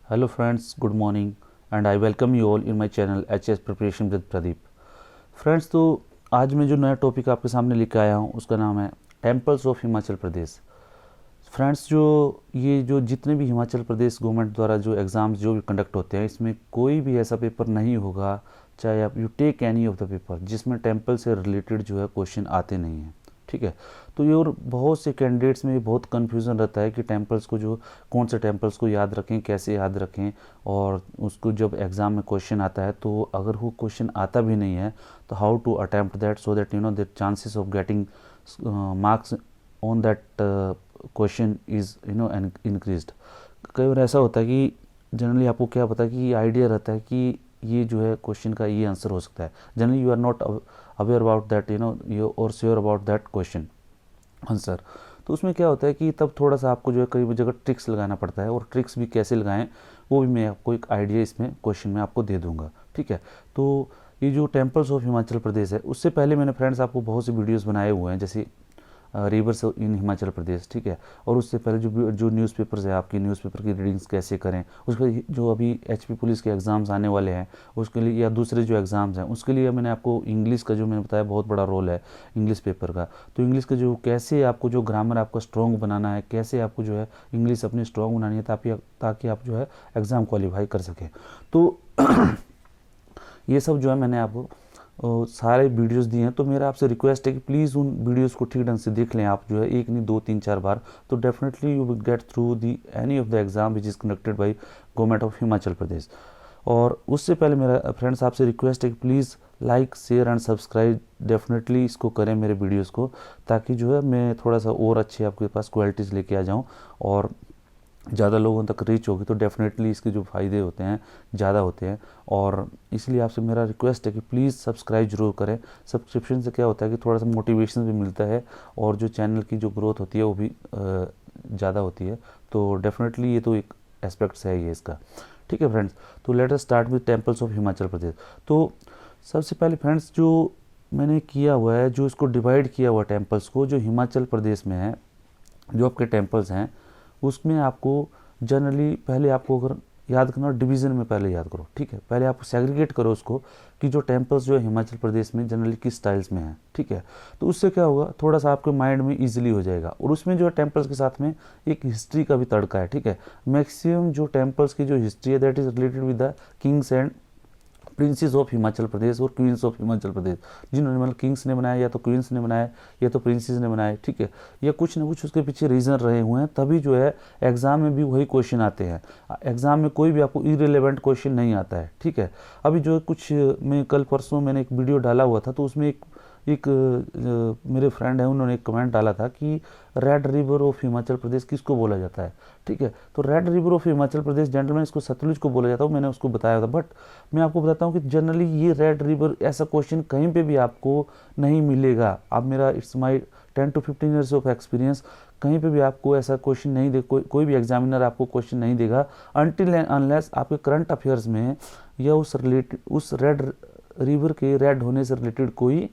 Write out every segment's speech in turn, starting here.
Hello friends, good morning and I welcome you all in my channel HS Preparation with Pradeep. Friends, तो आज मैं जो नया topic आपके सामने लेकर आया हूँ उसका नाम है temples of Himachal Pradesh. Friends, जो जितने भी हिमाचल प्रदेश गवर्नमेंट द्वारा जो एग्ज़ाम्स जो भी कंडक्ट होते हैं, इसमें कोई भी ऐसा पेपर नहीं होगा, चाहे आप you take any of the paper, जिसमें टेम्पल से रिलेटेड जो है क्वेश्चन आते नहीं हैं। ठीक है। तो ये और बहुत से कैंडिडेट्स में बहुत कन्फ्यूज़न रहता है कि टेम्पल्स को जो कौन से टेम्पल्स को याद रखें, कैसे याद रखें, और उसको जब एग्ज़ाम में क्वेश्चन आता है तो अगर वो क्वेश्चन आता भी नहीं है तो how to attempt that so that the chances of getting marks on that question is increased. कई बार ऐसा होता है कि जनरली आपको क्या पता है कि आइडिया रहता है कि ये जो है क्वेश्चन का ये आंसर हो सकता है। Generally you are not aware about that you are sure about that question answer. तो उसमें क्या होता है कि तब थोड़ा सा आपको जो है कई जगह ट्रिक्स लगाना पड़ता है, और ट्रिक्स भी कैसे लगाएं वो भी मैं आपको एक आइडिया इसमें क्वेश्चन में आपको दे दूंगा। ठीक है। तो ये जो टेम्पल्स ऑफ हिमाचल प्रदेश है, उससे पहले मैंने फ्रेंड्स आपको बहुत से वीडियोस बनाए हुए हैं, जैसे रिवर्स इन हिमाचल प्रदेश। ठीक है। और उससे पहले जो न्यूज़पेपर्स है, आपकी न्यूज़पेपर की रीडिंग्स कैसे करें, उसके जो अभी एचपी पुलिस के एग्ज़ाम्स आने वाले हैं उसके लिए, या दूसरे जो एग्ज़ाम्स हैं उसके लिए मैंने आपको इंग्लिश का जो मैंने बताया बहुत बड़ा रोल है इंग्लिश पेपर का। तो इंग्लिश का जो कैसे आपको जो ग्रामर आपका स्ट्रॉन्ग बनाना है, कैसे आपको जो है इंग्लिश अपनी स्ट्रॉन्ग बनानी है ताकि आप जो है एग्ज़ाम क्वालिफाई कर सकें। तो ये सब जो है मैंने आपको सारे वीडियोस दिए हैं। तो मेरा आपसे रिक्वेस्ट है कि प्लीज़ उन वीडियोस को ठीक ढंग से देख लें आप, जो है एक नहीं, दो, तीन, चार बार। तो definitely you will get through the any of the exam which is conducted by government of Himachal Pradesh. और उससे पहले मेरा फ्रेंड्स आपसे रिक्वेस्ट है कि please like, share and subscribe definitely इसको करें मेरे वीडियोस को, ताकि जो है मैं थोड़ा सा और अच्छे आपके पास क्वालिटीज़ लेके आ जाऊँ, और ज़्यादा लोगों तक रीच होगी तो डेफिनेटली इसके जो फ़ायदे होते हैं ज़्यादा होते हैं। और इसलिए आपसे मेरा रिक्वेस्ट है कि प्लीज़ सब्सक्राइब ज़रूर करें। सब्सक्रिप्शन से क्या होता है कि थोड़ा सा मोटिवेशन भी मिलता है, और जो चैनल की जो ग्रोथ होती है वो भी ज़्यादा होती है। तो डेफिनेटली ये तो एक एस्पेक्ट्स है ये इसका। ठीक है फ्रेंड्स, तो let us start with temples of Himachal Pradesh. तो सबसे पहले फ्रेंड्स, जो मैंने किया हुआ है, जो इसको डिवाइड किया हुआ टेम्पल्स को, जो हिमाचल प्रदेश में है जो आपके टेम्पल्स हैं, उसमें आपको जनरली पहले आपको अगर याद करना, डिवीज़न में पहले याद करो। ठीक है। पहले आप सेग्रीगेट करो उसको कि जो टेम्पल्स जो है हिमाचल प्रदेश में जनरली किस स्टाइल्स में है। ठीक है। तो उससे क्या होगा, थोड़ा सा आपके माइंड में इजीली हो जाएगा। और उसमें जो है टेम्पल्स के साथ में एक हिस्ट्री का भी तड़का है। ठीक है। मैक्सिमम जो टेम्पल्स की जो हिस्ट्री है that is related with the kings and princes of Himachal Pradesh और क्वींस ऑफ हिमाचल प्रदेश, जिन्होंने मतलब किंग्स ने बनाया, या तो क्वींस ने बनाया, या तो प्रिंसेस ने बनाया। ठीक है। या कुछ ना कुछ उसके पीछे रीज़न रहे हुए हैं, तभी जो है एग्ज़ाम में भी वही क्वेश्चन आते हैं। एग्ज़ाम में कोई भी आपको इरेलीवेंट क्वेश्चन नहीं आता है। ठीक है। अभी जो कुछ मैं कल परसों मैंने एक वीडियो डाला हुआ था, तो उसमें एक मेरे फ्रेंड है, उन्होंने एक कमेंट डाला था कि रेड रिवर ऑफ हिमाचल प्रदेश किसको बोला जाता है। ठीक है। तो red river of Himachal Pradesh general में इसको सतलुज को बोला जाता है, मैंने उसको बताया था। बट मैं आपको बताता हूँ कि जनरली ये रेड रिवर ऐसा क्वेश्चन कहीं पे भी आपको नहीं मिलेगा। आप मेरा it's my 10 to 15 years of experience, कहीं पे भी आपको ऐसा क्वेश्चन नहीं दे, कोई भी एग्जामिनर आपको क्वेश्चन नहीं देगा अनटिल अनलेस आपके करंट अफेयर्स में या उस रेड रिवर के रेड होने से रिलेटेड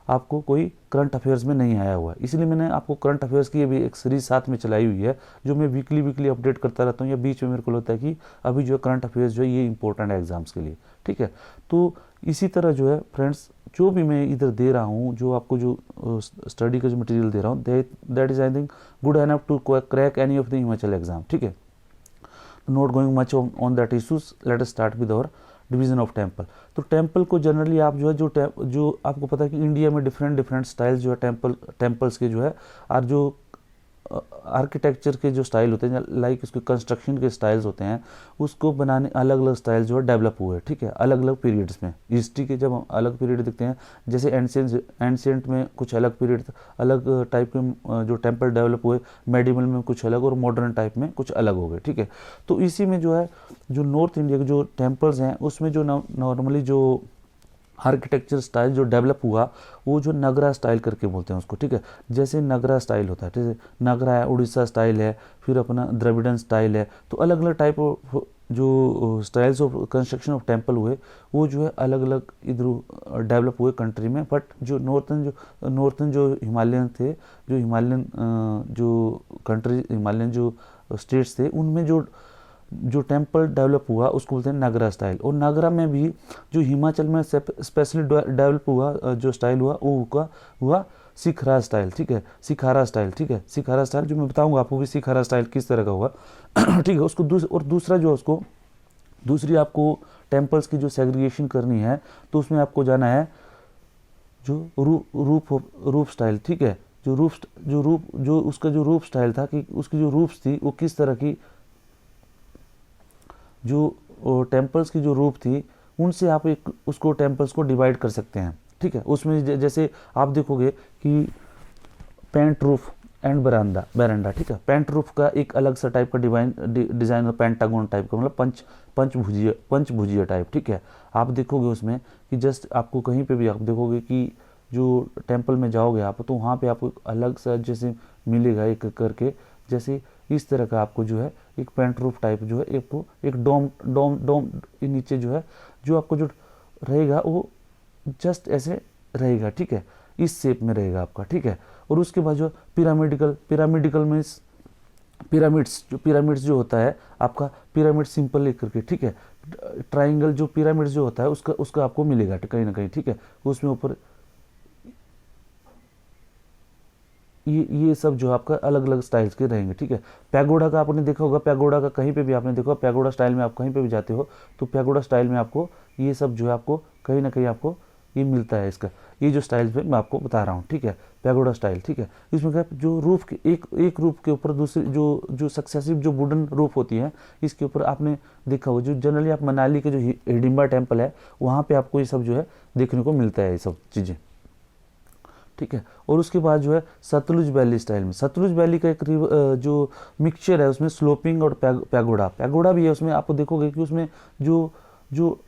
आपको कोई करंट अफेयर्स में नहीं आया हुआ है। इसलिए मैंने आपको करंट अफेयर्स की भी एक सीरीज साथ में चलाई हुई है, जो मैं वीकली अपडेट करता रहता हूँ, या बीच में मेरे को लगता है कि अभी जो है करंट अफेयर्स जो है ये इंपॉर्टेंट है एग्जाम्स के लिए। ठीक है। तो इसी तरह जो है फ्रेंड्स, जो भी मैं इधर दे रहा हूँ, जो आपको जो स्टडी का जो मटेरियल दे रहा हूँ, that is I think good enough to crack any of the Himachal exam. ठीक है। Not going much on that issues, let us start with our division of temple. तो टेम्पल को जनरली आप जो है जो आपको पता है कि इंडिया में डिफरेंट स्टाइल्स जो है टेम्पल्स के जो है, और जो आर्किटेक्चर के जो स्टाइल होते हैं, लाइक उसके कंस्ट्रक्शन के स्टाइल्स होते हैं, उसको बनाने अलग अलग स्टाइल जो है डेवलप हुए हैं। ठीक है। अलग अलग पीरियड्स में, हिस्ट्री के जब हम अलग पीरियड देखते हैं, जैसे एंशियंट में कुछ अलग पीरियड, अलग टाइप के जो टेम्पल डेवलप हुए, मेडिवल में कुछ अलग, और मॉडर्न टाइप में कुछ अलग हो गए। ठीक है। तो इसी में जो है जो नॉर्थ इंडिया के जो टेम्पल्स हैं, उसमें जो नॉर्मली जो आर्किटेक्चर स्टाइल जो डेवलप हुआ, वो जो नगरा स्टाइल करके बोलते हैं उसको। ठीक है। जैसे नगरा स्टाइल होता है, जैसे नगरा है, उड़ीसा स्टाइल है, फिर अपना द्रविडन स्टाइल है। तो अलग अलग टाइप ऑफ जो styles of construction of temple हुए, वो जो है अलग अलग इधर डेवलप हुए कंट्री में। बट जो नॉर्थन जो हिमालयन थे, जो हिमालयन जो कंट्री, हिमालयन जो स्टेट्स थे, उनमें जो जो टेम्पल डेवलप हुआ उसको बोलते हैं नागरा स्टाइल। और नागरा में भी जो हिमाचल में स्पेशली डेवलप हुआ जो स्टाइल हुआ वो हुआ सिखारा स्टाइल, ठीक है, सिखारा स्टाइल, ठीक है, सिखारा स्टाइल, जो मैं बताऊंगा आपको कि सिखारा स्टाइल किस तरह का हुआ। ठीक है, उसको और दूसरा जो उसको दूसरी आपको टेम्पल्स की जो सेग्रीगेशन करनी है तो उसमें आपको जाना है जो रूफ स्टाइल, ठीक है, जो उसका जो रूफ स्टाइल था कि उसकी जो रूफ्स थी वो किस तरह की, जो टेम्पल्स की जो रूफ थी उनसे आप एक उसको टेम्पल्स को डिवाइड कर सकते हैं, ठीक है। उसमें जैसे आप देखोगे कि पेंट रूफ एंड बरांडा, ठीक है, पेंट रूफ का एक अलग सा टाइप का डिजाइन पेंटागोन टाइप का, मतलब पंचभुजीय टाइप, ठीक है। आप देखोगे उसमें कि जस्ट आपको कहीं पे भी आप देखोगे कि जो टेंपल में जाओगे आप तो वहाँ पे आपको अलग सा जैसे मिलेगा एक करके, जैसे इस तरह का आपको जो है एक पेंट रूफ टाइप जो है आपको एक डोम डोम डोम नीचे जो है जो आपको जो रहेगा वो जस्ट ऐसे रहेगा, ठीक है, इस शेप में रहेगा आपका, ठीक है। और उसके बाद जो पिरामिडिकल मीन्स पिरामिड्स जो होता है आपका पिरामिड सिंपल एक करके, ठीक है, ट्राइंगल जो पिरामिड्स जो होता है उसका आपको मिलेगा कहीं ना कहीं, ठीक है। उसमें ऊपर ये सब जो आपका अलग अलग स्टाइल्स के रहेंगे, ठीक है। पैगोडा का आपने देखा होगा, पैगोडा का कहीं पे भी आपने देखा, पैगोडा स्टाइल में आप कहीं पे भी जाते हो तो पैगोडा स्टाइल में आपको ये सब जो है आपको कहीं ना कहीं आपको ये मिलता है। इसका ये जो स्टाइल्स मैं आपको बता रहा हूँ, ठीक है, पैगोडा स्टाइल, ठीक है। इसमें क्या जो रूफ के एक रूफ के ऊपर दूसरी जो सक्सेसिव जो वुडन रूफ होती है इसके ऊपर आपने देखा हो, जो जनरली आप मनाली के जो हिडिंबा टेम्पल है वहाँ पे आपको ये सब जो है देखने को मिलता है, ये सब चीज़ें, ठीक है। और उसके बाद जो है सतलुज वैली स्टाइल में, सतलुज वैली का एक जो मिक्सचर है उसमें स्लोपिंग और पैगोडा भी है। उसमें आप देखोगे कि उसमें जो जो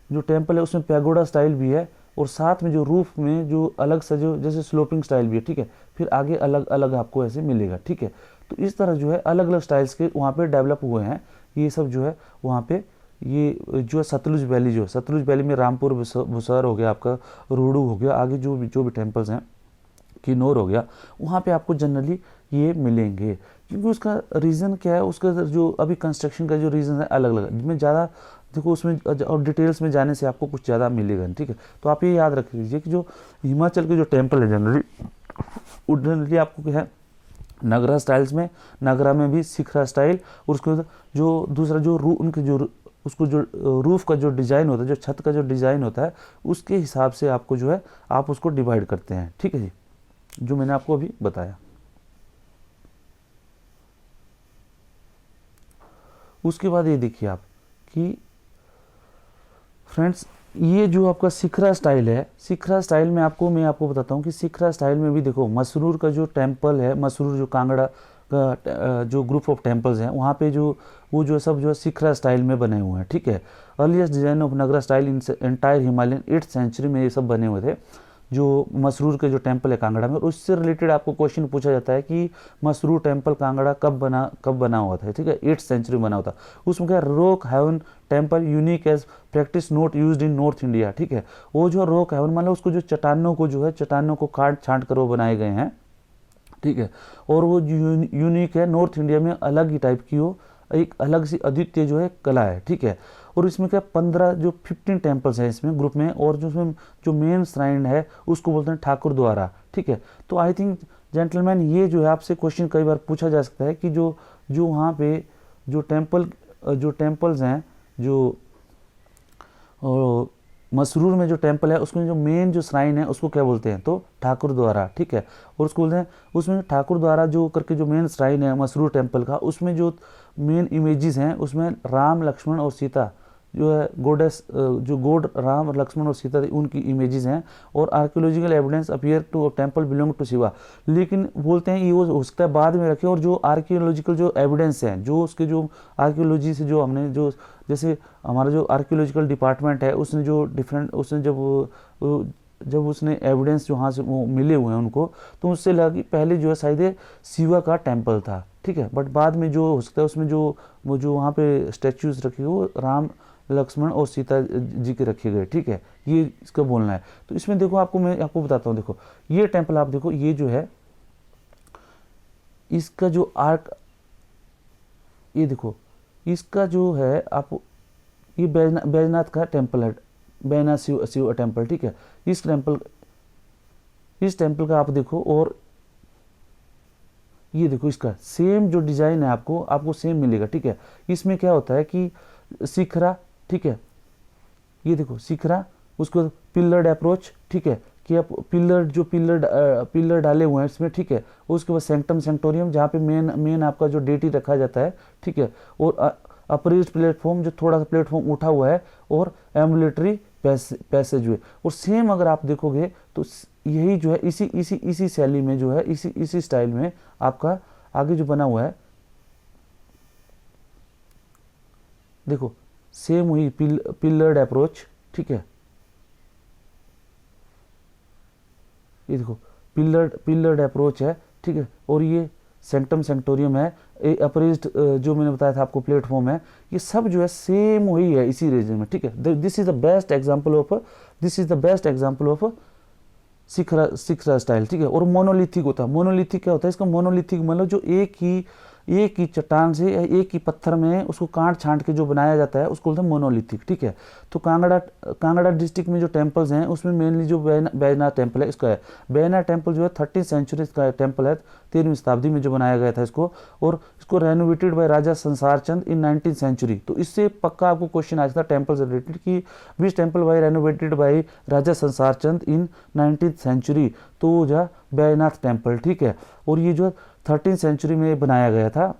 जो टेम्पल है उसमें पैगोडा स्टाइल भी है और साथ में जो रूफ में जो अलग सा जो जैसे स्लोपिंग स्टाइल भी है, ठीक है। फिर आगे अलग अलग आपको ऐसे मिलेगा, ठीक है। तो इस तरह जो है अलग अलग स्टाइल्स के वहाँ पे डेवलप हुए हैं ये सब जो है वहाँ पे। ये जो है सतलुज वैली में रामपुर बुसर हो गया, आपका रोडू हो गया, आगे जो भी टेम्पल्स हैं, किन्नौर हो गया, वहाँ पे आपको जनरली ये मिलेंगे। क्योंकि उसका रीज़न क्या है, उसका जो अभी कंस्ट्रक्शन का जो रीज़न है अलग अलग, जिसमें ज़्यादा देखो उसमें और डिटेल्स में जाने से आपको कुछ ज़्यादा मिलेगा, ठीक है। तो आप ये याद रख लीजिए कि जो हिमाचल के जो टेम्पल है जनरली आपको क्या है नगरा स्टाइल्स में, नगरा में भी सिखरा स्टाइल, और उसके बाद जो दूसरा जो उनके जो उसको जो रूफ का जो डिज़ाइन होता है, जो छत का जो डिज़ाइन होता है उसके हिसाब से आपको जो है आप उसको डिवाइड करते हैं, ठीक है जी, जो मैंने आपको अभी बताया। उसके बाद ये देखिए आप कि फ्रेंड्स ये जो आपका सिखरा स्टाइल है, सिखरा स्टाइल में मैं आपको बताता हूँ कि सिखरा स्टाइल में भी देखो मसरूर का जो टेम्पल है, मसरूर जो कांगड़ा का जो ग्रुप ऑफ टेम्पल्स हैं वहाँ पे जो वो जो सब जो है सिखरा स्टाइल में बने हुए हैं, ठीक है। Earliest design of Nagara style in entire Himalayan 8th century में ये सब बने हुए थे, जो मसरूर के जो टेम्पल है कांगड़ा में। और उससे रिलेटेड आपको क्वेश्चन पूछा जाता है कि मसरूर टेम्पल कांगड़ा कब बना हुआ था, ठीक है, 8th सेंचुरी बना हुआ था। उसमें क्या rock hewn temple unique as practice not used in North India, ठीक है। वो जो रॉक हेवन मतलब उसको जो चट्टानों को काट छांट कर वो बनाए गए हैं, ठीक है। और वो यूनिक है, नॉर्थ इंडिया में अलग ही टाइप की वो एक अलग सी अद्वितीय जो है कला है, ठीक है। और इसमें क्या 15 टेम्पल्स हैं इसमें ग्रुप में, और जो उसमें जो मेन श्राइन है उसको बोलते हैं ठाकुर द्वारा, ठीक है। तो आई थिंक जेंटलमैन ये जो है आपसे क्वेश्चन कई बार पूछा जा सकता है कि जो वहाँ पे जो टेम्पल्स हैं जो मसरूर में जो टेम्पल है उसमें जो मेन जो श्राइन है उसको क्या बोलते हैं, तो ठाकुर द्वारा, ठीक है। और उसको बोलते हैं उसमें ठाकुर द्वारा जो करके जो मेन श्राइन है मसरूर टेम्पल का, उसमें जो मेन इमेजेस हैं उसमें राम लक्ष्मण और सीता जो है गोडेस जो गॉड राम लक्ष्मण और सीता उनकी इमेजेस हैं। और archaeological evidence appear to temple belong to Shiva, लेकिन बोलते हैं ये वो हो सकता है बाद में रखे। और जो आर्कियोलॉजिकल जो एविडेंस हैं जो उसके जो आर्कियोलॉजी से जो हमने जो जैसे हमारा जो आर्कियोलॉजिकल डिपार्टमेंट है उसने जो डिफरेंट उसने जब उसने एविडेंस जो वहाँ से वो मिले हुए हैं उनको, तो उससे लगा कि पहले जो है शायद शिवा का टेम्पल था, ठीक है। बट बाद में जो हो सकता है उसमें वो जो वहाँ पे स्टैचूज रखे वो राम लक्ष्मण और सीता जी के रखे गए, ठीक है। ये इसका बोलना है। तो इसमें देखो मैं आपको बताता हूँ, देखो ये टेम्पल आप देखो, ये जो है इसका जो आर्क, ये देखो इसका जो है आप ये बैजनाथ का टेम्पल है, बैजनाथ शिव टेम्पल, ठीक है। इस टेम्पल का आप देखो, और ये देखो इसका सेम जो डिजाइन है आपको सेम मिलेगा, ठीक है। इसमें क्या होता है कि शिखरा, ठीक है, ये देखो शिखरा, उसको पिलर्ड अप्रोच, ठीक है, कि आप पिलर डाले हुए हैं इसमें, ठीक है। उसके बाद सेंक्टम सेंक्टोरियम जहाँ पे मेन आपका जो डेटी रखा जाता है, ठीक है। और अप्रेज्ड प्लेटफॉर्म, जो थोड़ा सा प्लेटफॉर्म उठा हुआ है, और एम्बुलेटरी पैसेज वे। और सेम अगर आप देखोगे तो यही जो है इसी शैली में जो है, इसी स्टाइल में आपका आगे जो बना हुआ है, देखो सेम वही पिलर्ड अप्रोच, ठीक है। ये देखो पिलर्ड अप्रोच है, ठीक है। और ये सेंक्टम सेंक्टोरियम है, अप्रेज्ड जो मैंने बताया था आपको प्लेटफॉर्म है, ये सब जो है सेम वही है इसी रीजन में, ठीक है। This is the best example of shikhara style, ठीक है। और मोनोलिथिक होता है, मोनोलिथिक क्या होता है इसका, मोनोलिथिक मतलब जो एक ही चट्टान से या एक ही पत्थर में उसको काट छांट के जो बनाया जाता है उसको बोलते हैं मोनोलिथिक, ठीक है। तो कांगड़ा डिस्ट्रिक्ट में जो टेम्पल्स हैं उसमें मेनली जो बैजनाथ टेम्पल है इसका है। बैजनाथ टेम्पल जो है 13वीं सेंचुरी का टेम्पल है, 13वीं शताब्दी में जो बनाया गया था इसको, और इसको renovated by Raja Sansar Chand in 19th century. तो इससे पक्का आपको क्वेश्चन आ सकता है टेम्पल से रिलेटेड कि which temple by renovated by Raja Sansar Chand in 19th century, तो जो बैजनाथ टेम्पल, ठीक है। और ये जो 13वीं सेंचुरी में बनाया गया था।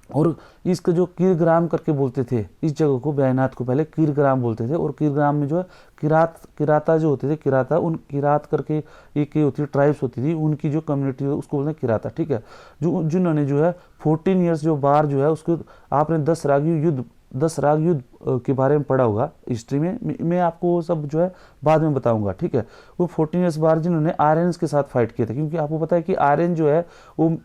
और इसका जो कीरग्राम करके बोलते थे इस जगह को, बैजनाथ को पहले कीरग्राम बोलते थे। और कीरग्राम में जो है किराता जो होते थे, किरात करके एक होती है ट्राइब्स होती थी, उनकी जो कम्युनिटी उसको बोलते हैं किराता, ठीक है। जिन्होंने जो है 14 ईयर्स जो बार जो है उसको, आपने 10 राग युद्ध के बारे में पढ़ा होगा हिस्ट्री में, मैं आपको वो सब जो है बाद में बताऊंगा, ठीक है। वो 14 ईयर्स बार जिन्होंने आर्यंस के साथ फाइट किया था, क्योंकि आपको पता है कि आर्यन जो है वो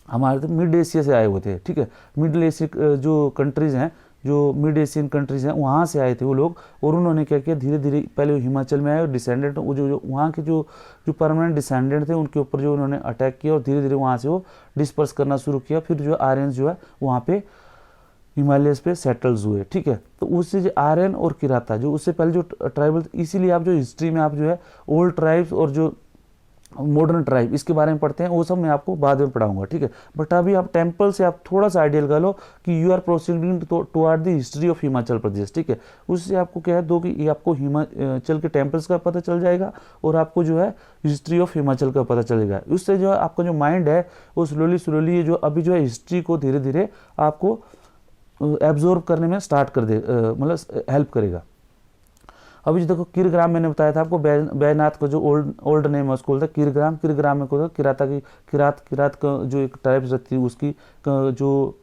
हमारे तो मिड एशिया से आए हुए थे, ठीक है। मिडिल एशिया जो कंट्रीज हैं, जो मिड एशियन कंट्रीज हैं, वहाँ से आए थे वो लोग। और उन्होंने क्या किया, धीरे धीरे पहले हिमाचल में आए, डिसेंडेंट वो जो वहाँ के जो परमानेंट डिसेंडेंट थे उनके ऊपर जो उन्होंने अटैक किया, और धीरे धीरे वहाँ से वो डिस्पर्स करना शुरू किया। फिर जो आर्यंस जो है वहाँ पे हिमालयस पे सेटल्स हुए, ठीक है। तो उससे जो आर्यन और किराता जो उससे पहले जो ट्राइबल, इसीलिए आप जो हिस्ट्री में आप जो है ओल्ड ट्राइब्स और जो मॉडर्न ट्राइब इसके बारे में पढ़ते हैं, वो सब मैं आपको बाद में पढ़ाऊंगा, ठीक है। बट अभी आप टेम्पल से आप थोड़ा सा आइडिया लगा लो कि you are proceeding toward the history of Himachal Pradesh, ठीक है। उससे आपको क्या है, कि ये आपको हिमाचल के टेम्पल्स का पता चल जाएगा, और आपको जो है हिस्ट्री ऑफ हिमाचल का पता चलेगा। उससे जो है आपका जो माइंड है वो स्लोली ये जो अभी जो है हिस्ट्री को धीरे धीरे आपको एब्जॉर्ब करने में स्टार्ट कर दे, मतलब हेल्प करेगा। अभी जो देखो कीरग्राम मैंने बताया था आपको, बैजनाथ का जो ओल्ड नेम है उसको बोलता है कीरग्राम। कीरग्राम में को किरात का जो एक ट्राइब्स थी उसकी जो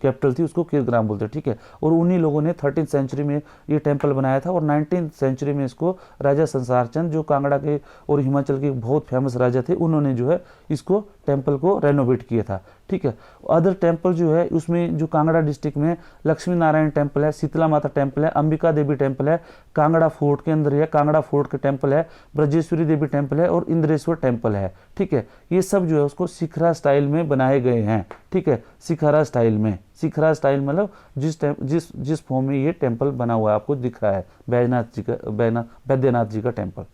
कैपिटल थी उसको कीरग्राम बोलते हैं, ठीक है। और उन्हीं लोगों ने 13th सेंचुरी में ये टेम्पल बनाया था, और 19th सेंचुरी में इसको राजा संसार चंद जो कांगड़ा के और हिमाचल के बहुत फेमस राजा थे, उन्होंने जो है इसको टेम्पल को रेनोवेट किया था, ठीक है। अदर टेम्पल जो है उसमें जो कांगड़ा डिस्ट्रिक्ट में लक्ष्मी नारायण टेम्पल है, शीतला माता टेम्पल है, अंबिका देवी टेम्पल है, कांगड़ा फोर्ट के अंदर है, कांगड़ा फोर्ट के टेम्पल है, ब्रजेश्वरी देवी टेम्पल है, और इंद्रेश्वर टेम्पल है, ठीक है। ये सब जो है उसको शिखरा स्टाइल में बनाए गए हैं, ठीक है। शिखरा स्टाइल मतलब जिस फॉर्म में ये टेम्पल बना हुआ है आपको दिख रहा है, बैद्यनाथ जी का टेम्पल।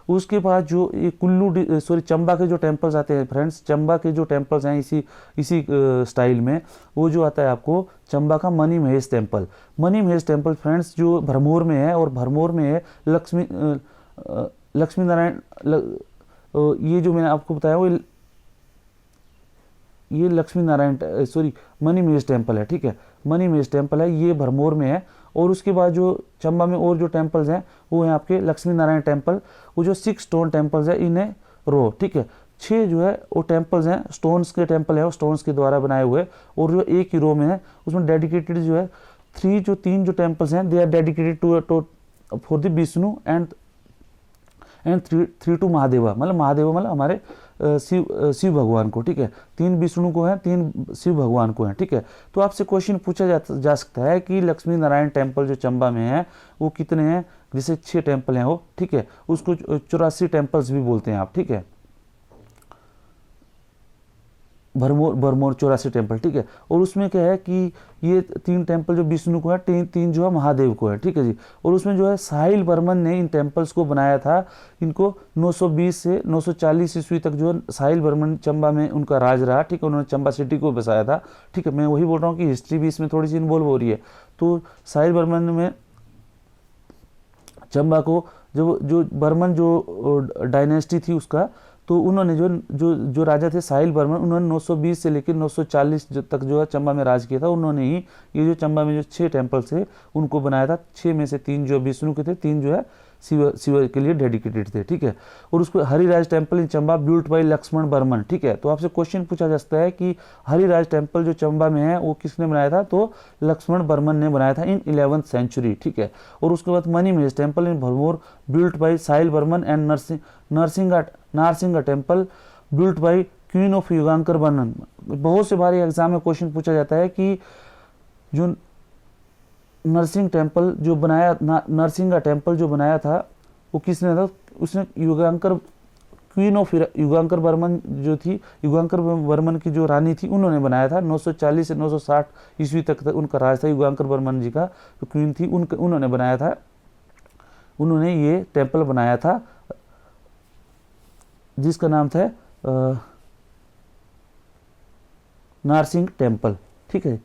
उसके बाद जो ये चंबा के जो टेम्पल्स आते हैं फ्रेंड्स, चंबा के जो टेम्पल्स हैं इसी स्टाइल में, वो जो आता है आपको चंबा का मनी महेश टेम्पल फ्रेंड्स जो भरमौर में है, और भरमौर में है लक्ष्मी नारायण, ये जो मैंने आपको बताया वो ये लक्ष्मी नारायण मनी महेश टेम्पल है, ठीक है। मनी महेश टेम्पल है, ये भरमौर में है। और उसके बाद जो चंबा में और जो टेम्पल्स हैं वो हैं आपके लक्ष्मी नारायण टेम्पल, वो जो 6 स्टोन टेम्पल्स है इन्हें रो, ठीक है। 6 जो है वो टेम्पल्स हैं, स्टोन्स के टेम्पल है, वो स्टोन्स के द्वारा बनाए हुए, और जो एक ही रो में है उसमें डेडिकेटेड जो है 3 जो टेम्पल्स हैं they are dedicated to for the Vishnu and 3 to Mahadeva, मतलब हमारे शिव भगवान को, ठीक है। 3 विष्णु को है, 3 शिव भगवान को है, ठीक है। तो आपसे क्वेश्चन पूछा जा सकता है कि लक्ष्मी नारायण टेम्पल जो चंबा में है वो कितने हैं, जैसे 6 टेम्पल हैं वो, ठीक है। उसको 84 टेम्पल्स भी बोलते हैं आप, ठीक है। भरमौर भरमौर 84 टेम्पल, ठीक है। और उसमें क्या है कि ये 3 टेम्पल जो विष्णु को है, 3 जो है महादेव को है, ठीक है जी। और उसमें जो है साहिल बर्मन ने इन टेम्पल्स को बनाया था। इनको 920 से 940 ईस्वी तक जो है साहिल बर्मन चंबा में उनका राज रहा, ठीक है। उन्होंने चंबा सिटी को बसाया था, ठीक है। मैं वही बोल रहा हूँ कि हिस्ट्री भी इसमें थोड़ी सी इन्वॉल्व हो रही है। तो साहिल बर्मन में चंबा को जो बर्मन जो डायनेस्टी थी उसका, तो उन्होंने जो राजा थे साहिल बर्मन, उन्होंने 920 से लेकर 940 तक जो है चंबा में राज किया था। उन्होंने ही ये जो चंबा में जो 6 टेम्पल्स थे उनको बनाया था। 6 में से 3 जो विष्णु के थे, 3 जो है शिव के लिए डेडिकेटेड थे, ठीक है। और उसको Hariraj temple in Chamba built by Lakshman Barman, ठीक है। तो आपसे क्वेश्चन पूछा जा सकता है कि हरिराज टेम्पल जो चंबा में है वो किसने बनाया था, तो लक्ष्मण बर्मन ने बनाया था इन 11th सेंचुरी, ठीक है। और उसके बाद Mani Mahesh temple in Bharmour built by Sahil Barman and Narsingha temple built by queen of Yugankar Barman. बहुत से बार एग्जाम में क्वेश्चन पूछा जाता है कि जो नरसिंह टेम्पल जो बनाया, नरसिंगा टेम्पल जो बनाया था वो किसने था, उसने युगांकर क्वीन ऑफ युगांकर बर्मन जो थी, युगांकर बर्मन की जो रानी थी उन्होंने बनाया था। 940 से 960 ईस्वी तक उनका राज था। युगांकर बर्मन जी का जो क्वीन थी उन्होंने बनाया था, उन्होंने ये टेम्पल बनाया था जिसका नाम था नारसिंह टेम्पल, ठीक है।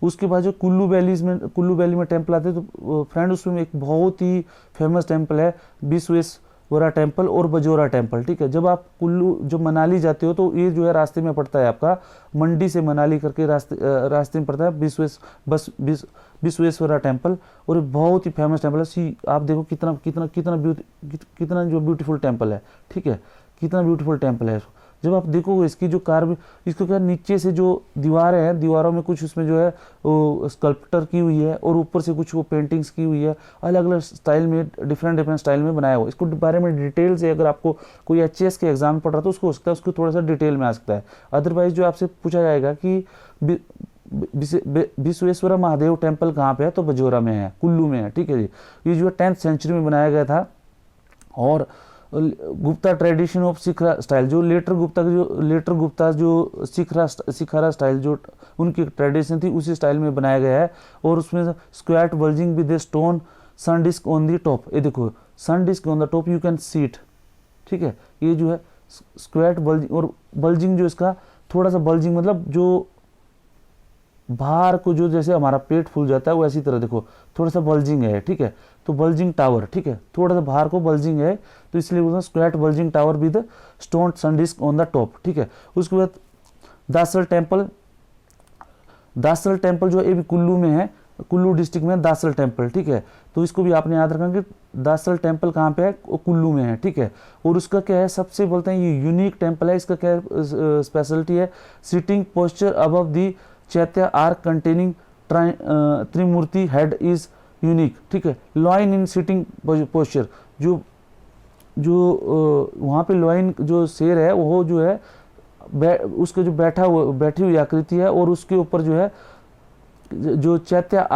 उसके बाद जो कुल्लू वैली में टेम्पल आते हैं, तो फ्रेंड उसमें एक बहुत ही फेमस टेम्पल है विश्वेश्वरा टेम्पल और बजोरा टेम्पल, ठीक है। जब आप कुल्लू जो मनाली जाते हो तो ये जो है रास्ते में पड़ता है, आपका मंडी से मनाली करके रास्ते में पड़ता है विश्वेश्वरा टेम्पल। और बहुत ही फेमस टेम्पल है। आप देखो कितना जो ब्यूटीफुल टेम्पल है, ठीक है, कितना ब्यूटीफुल टेम्पल है। जब आप देखोगे इसकी जो इसको क्या नीचे से जो दीवारें हैं, दीवारों में कुछ उसमें जो है वो स्कल्पचर की हुई है और ऊपर से कुछ वो पेंटिंग्स की हुई है, अलग अलग स्टाइल में, डिफरेंट स्टाइल में बनाया हुआ। इसको बारे में डिटेल से अगर आपको कोई एचएएस के एग्जाम पढ़ रहा तो उसको हो सकता है उसको थोड़ा सा डिटेल में आ सकता है। अदरवाइज जो आपसे पूछा जाएगा कि विश्वेश्वरा महादेव टेम्पल कहाँ पे है, तो बजोरा में है, कुल्लू में है, ठीक है जी। ये जो है 10th सेंचुरी में बनाया गया था। और गुप्ता ट्रेडिशन ऑफ सिखरा स्टाइल, जो लेटर गुप्ता जो सिखारा स्टाइल जो उनकी ट्रेडिशन थी उसी स्टाइल में बनाया गया है। और उसमें squat bulging with a stone sun disc on the top, ये देखो sun disc on the top you can see it, ठीक है। ये जो है स्क्वाट बल्जिंग, और बल्जिंग जो इसका थोड़ा सा बल्जिंग मतलब जो बाहर को जो जैसे हमारा पेट फूल जाता है वैसी तरह देखो थोड़ा सा बल्जिंग है, ठीक है। तो बल्जिंग टावर, ठीक है, थोड़ा सा बाहर को बल्जिंग है, तो इसलिए बोलते हैं squat bulging tower with stone sun disc on the top, ठीक है। उसके बाद दासल टेम्पल जो ये भी कुल्लू में है, कुल्लू डिस्ट्रिक्ट में दासल टेम्पल, ठीक है। तो इसको भी आपने याद रखना कि दासल टेम्पल कहाँ पे है, वो कुल्लू में है, ठीक है। और उसका क्या है, सबसे बोलते हैं ये यूनिक टेम्पल है। इसका क्या स्पेशलिटी है, सिटिंग पोस्चर अबव दी चैत्य arc containing Trimurti head is unique, ठीक है। लॉइन इन सिटिंग पोस्चर, जो वहाँ पे लॉइन जो शेर है वो जो है उसके जो बैठी हुई आकृति है, और उसके ऊपर जो है जो चैत्य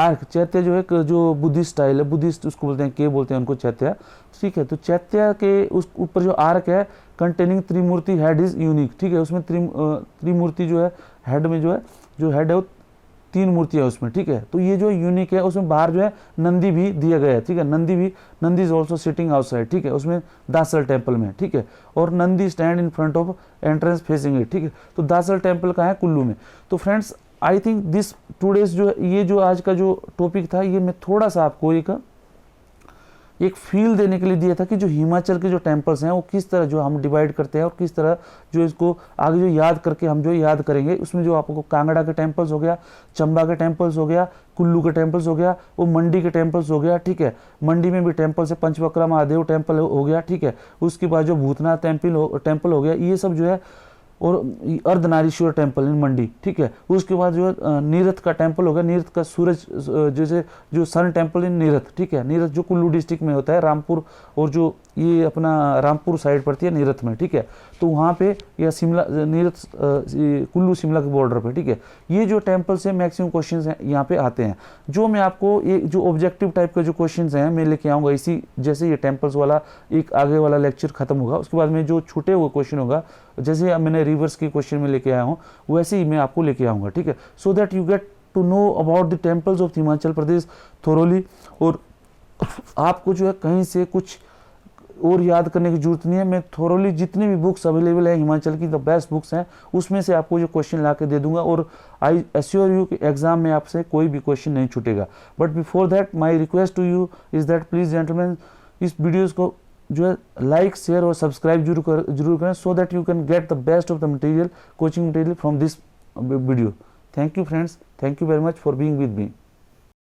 जो है जो बुद्धिस्ट स्टाइल है, बुद्धिस्ट उसको बोलते हैं, के बोलते हैं उनको चैत्य, ठीक है। तो चैत्य के उस ऊपर जो आर्क है containing Trimurti head is unique, ठीक है। उसमें त्रिमूर्ति जो है हेड में जो हेड है वो 3 मूर्तियां उसमें, ठीक है। तो ये जो यूनिक है, उसमें बाहर जो है नंदी भी दिया गया है, ठीक है। Nandi is also sitting outside, ठीक है, उसमें दासल टेम्पल में, ठीक है। और Nandi stand in front of entrance facing it, ठीक है। तो दासल टेम्पल का है कुल्लू में। तो friends I think this today's जो आज का जो टॉपिक था, ये मैं थोड़ा सा आपको एक फील देने के लिए दिया था कि जो हिमाचल के जो टेम्पल्स हैं वो किस तरह जो हम डिवाइड करते हैं और किस तरह जो इसको आगे जो याद करके हम जो याद करेंगे। उसमें जो आपको कांगड़ा के टेम्पल्स हो गया, चंबा के टेम्पल्स हो गया, कुल्लू के टेम्पल्स हो गया, वो मंडी के टेम्पल्स हो गया, ठीक है। मंडी में भी टेम्पल से पंचवक्रा महादेव टेम्पल हो गया, ठीक है। उसके बाद जो भूतनाथ टेम्पल हो गया, ये सब जो है, और अर्धनारीश्वर टेम्पल इन मंडी, ठीक है। उसके बाद जो है नीरथ का टेम्पल हो गया, नीरथ का सूरज जैसे जो सन टेम्पल इन नीरथ, ठीक है। नीरथ जो कुल्लू डिस्ट्रिक्ट में होता है, रामपुर और जो ये अपना रामपुर साइड पड़ती है नीरथ में, ठीक है। तो वहाँ पे या शिमला नीरथ कुल्लू शिमला के बॉर्डर पे, ठीक है। ये जो टेम्पल्स हैं मैक्सिमम क्वेश्चंस हैं यहाँ पे आते हैं। जो मैं आपको ये जो ऑब्जेक्टिव टाइप का जो क्वेश्चंस हैं मैं लेके आऊँगा इसी, जैसे ये टेम्पल्स वाला एक आगे वाला लेक्चर खत्म होगा उसके बाद में जो छूटे हुए क्वेश्चन होगा, जैसे मैंने रिवर्स के क्वेश्चन में लेके आया हूँ वैसे ही मैं आपको लेके आऊँगा, ठीक है। So that you get to know about the temples of Himachal Pradesh thoroughly, और आपको जो है कहीं से कुछ और याद करने की जरूरत नहीं है। मैं थोरोली जितनी भी बुक्स अवेलेबल है हिमाचल की, द बेस्ट बुक्स हैं, उसमें से आपको जो क्वेश्चन ला के दे दूंगा, और आई एश्योर यू कि एग्जाम में आपसे कोई भी क्वेश्चन नहीं छूटेगा। But before that my request to you is that please gentleman इस वीडियोज़ को जो है लाइक शेयर और सब्सक्राइब जरूर करें, so that you can get the best of the material, coaching material from this video. Thank you friends, thank you very much for being with me.